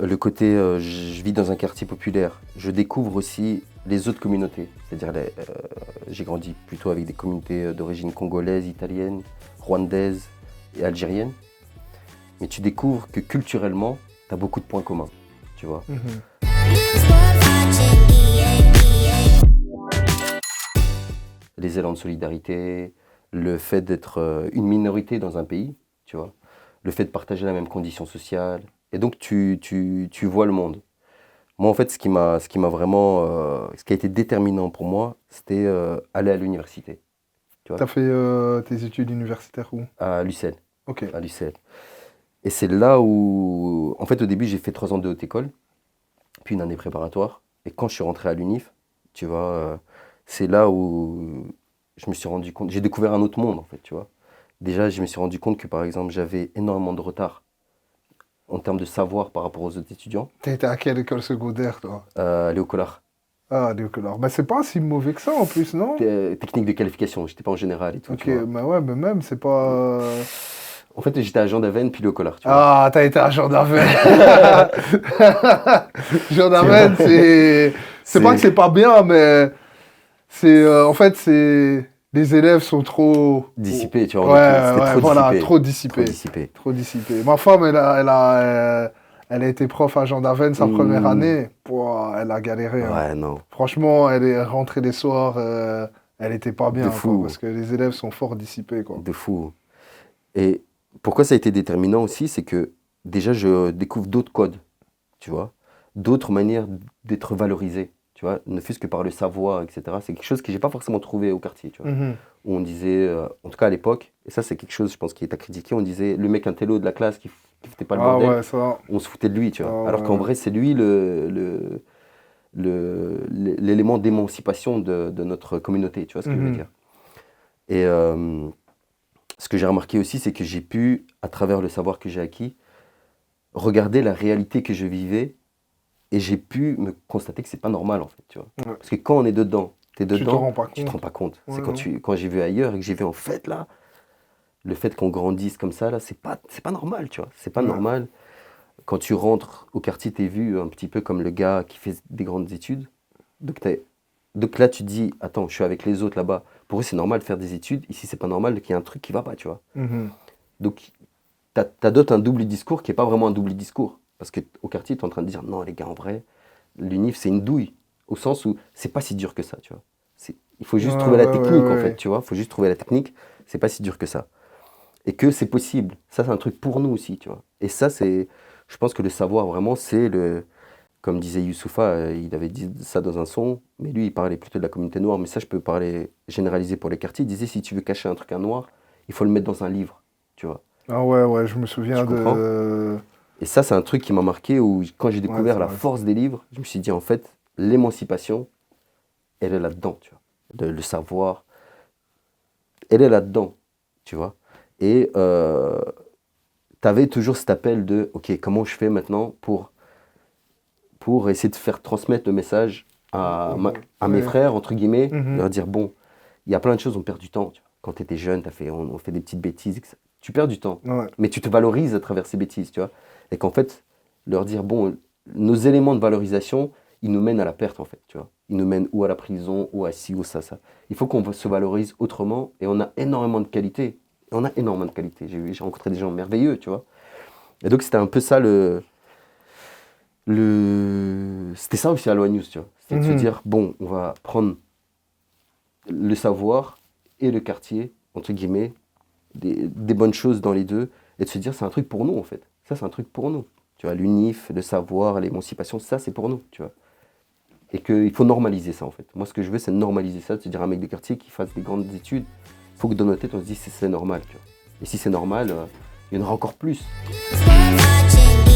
le côté, je vis dans un quartier populaire, je découvre aussi les autres communautés. C'est-à-dire, j'ai grandi plutôt avec des communautés d'origine congolaise, italienne, rwandaise et algérienne. Mais tu découvres que culturellement, tu as beaucoup de points communs, tu vois. Les élans de solidarité, le fait d'être une minorité dans un pays, tu vois. Le fait de partager la même condition sociale. Et donc, tu vois le monde. Moi, en fait, ce qui a été déterminant pour moi, c'était aller à l'université. Tu vois, T'as fait tes études universitaires où? à l'UCL. Ok. À l'UCL. Et c'est là où, en fait, au début, j'ai fait 3 ans de haute école, puis une année préparatoire. Et quand je suis rentré à l'UNIF, tu vois, c'est là où je me suis rendu compte, j'ai découvert un autre monde, en fait, tu vois. Déjà, je me suis rendu compte que, par exemple, j'avais énormément de retard en termes de savoir par rapport aux autres étudiants. T'as été à quelle école secondaire, toi? Léo Collard, Ah, d'accord. Bah, c'est pas si mauvais que ça, en plus, non? technique de qualification, j'étais pas en général et tout, Ok, tu vois. bah ouais, mais même, c'est pas... En fait, j'étais à Jean d'Aven, puis Léo Collard, tu vois. Ah, t'as été à Gendarmerie. Gendarmerie, c'est pas que c'est pas bien, mais c'est... en fait, c'est... Les élèves sont trop... Dissipé, tu vois, Ouais, c'était ouais, trop voilà, dissipé. trop dissipé. Trop dissipé. Trop dissipé. Ma femme, elle a été prof à Jean d'Aven sa première année. Pouah, elle a galéré, hein. Ouais, non. Franchement, elle est rentrée les soirs, elle était pas bien, De quoi, fou. parce que les élèves sont fort dissipés, quoi. De fou. Et pourquoi ça a été déterminant aussi, c'est que déjà, je découvre d'autres codes, tu vois, d'autres manières d'être valorisé, tu vois, ne fût-ce que par le savoir, etc. C'est quelque chose que j'ai pas forcément trouvé au quartier, tu vois. Mhm. Où on disait, en tout cas à l'époque, et ça c'est quelque chose, je pense, qui est à critiquer, on disait le mec intello de la classe qui foutait pas le Ah bordel, ouais, ça. on se foutait de lui, tu vois. Ah Alors qu'en ouais. vrai, c'est lui l'élément d'émancipation de notre communauté, tu vois ce que je veux Mhm. dire. Et ce que j'ai remarqué aussi, c'est que j'ai pu, à travers le savoir que j'ai acquis, regarder la réalité que je vivais et j'ai pu me constater que c'est pas normal en fait, tu vois. Ouais. Parce que quand on est dedans, t'es Tu te dedans, rends pas tu te rends compte. pas compte. Ouais, C'est non. quand j'ai vu ailleurs et que j'ai vu en fait là, le fait qu'on grandisse comme ça là, c'est pas normal, tu vois. C'est pas Ouais. normal. Quand tu rentres au quartier, t'es vu un petit peu comme le gars qui fait des grandes études. Donc, donc là, tu te dis, attends, je suis avec les autres là-bas. Pour eux, c'est normal de faire des études. Ici, c'est pas normal qu'il y ait un truc qui va pas, tu vois. Mhm. Donc, t'adoptes un double discours qui n'est pas vraiment un double discours. Parce qu'au quartier, tu es en train de dire, non, les gars, en vrai, l'UNIF, c'est une douille. Au sens où c'est pas si dur que ça, tu vois. Il faut Ouais, juste trouver la ouais, ouais, technique, en fait, ouais. tu vois. Il faut juste trouver la technique. C'est pas si dur que ça. Et que c'est possible. Ça, c'est un truc pour nous aussi, tu vois. Et ça, je pense que le savoir, vraiment, c'est le... Comme disait Youssoupha, il avait dit ça dans un son, mais lui, il parlait plutôt de la communauté noire. Mais ça, je peux parler généralisé pour les quartiers. Il disait, si tu veux cacher un truc à noir, il faut le mettre dans un livre, tu vois. Ah ouais, ouais, je me Tu souviens comprends? de... Et ça, c'est un truc qui m'a marqué où, quand j'ai Ouais, découvert c'est la vrai. force des livres, je me suis dit, en fait, l'émancipation, elle est là-dedans, tu vois. Le savoir, elle est là-dedans, tu vois. Et tu avais toujours cet appel de, OK, comment je fais maintenant pour essayer de faire transmettre le message à mes Ouais. frères, entre guillemets, Mhm. leur dire, bon, il y a plein de choses, on perd du temps, tu vois. Quand tu étais jeune, on fait des petites bêtises, etc. Tu perds du temps, Ouais. mais tu te valorises à travers ces bêtises, tu vois. Et qu'en fait, leur dire, bon, nos éléments de valorisation, ils nous mènent à la perte, en fait, tu vois. Ils nous mènent ou à la prison, ou à ci, ou ça. Il faut qu'on se valorise autrement, et on a énormément de qualité. Et on a énormément de qualité. J'ai rencontré des gens merveilleux, tu vois. Et donc, c'était un peu ça C'était ça aussi à Aloha News, tu vois. C'était de se Mhm. dire, bon, on va prendre le savoir et le quartier, entre guillemets, des bonnes choses dans les deux, et de se dire, c'est un truc pour nous, en fait. Ça, c'est un truc pour nous. Tu vois, l'UNIF, le savoir, l'émancipation, ça, c'est pour nous, tu vois. Et qu'il faut normaliser ça, en fait. Moi, ce que je veux, c'est normaliser ça, de se dire à un mec de quartier qui fasse des grandes études, il faut que dans notre tête, on se dise, c'est normal, tu vois. Et si c'est normal, il y en aura encore plus. Watching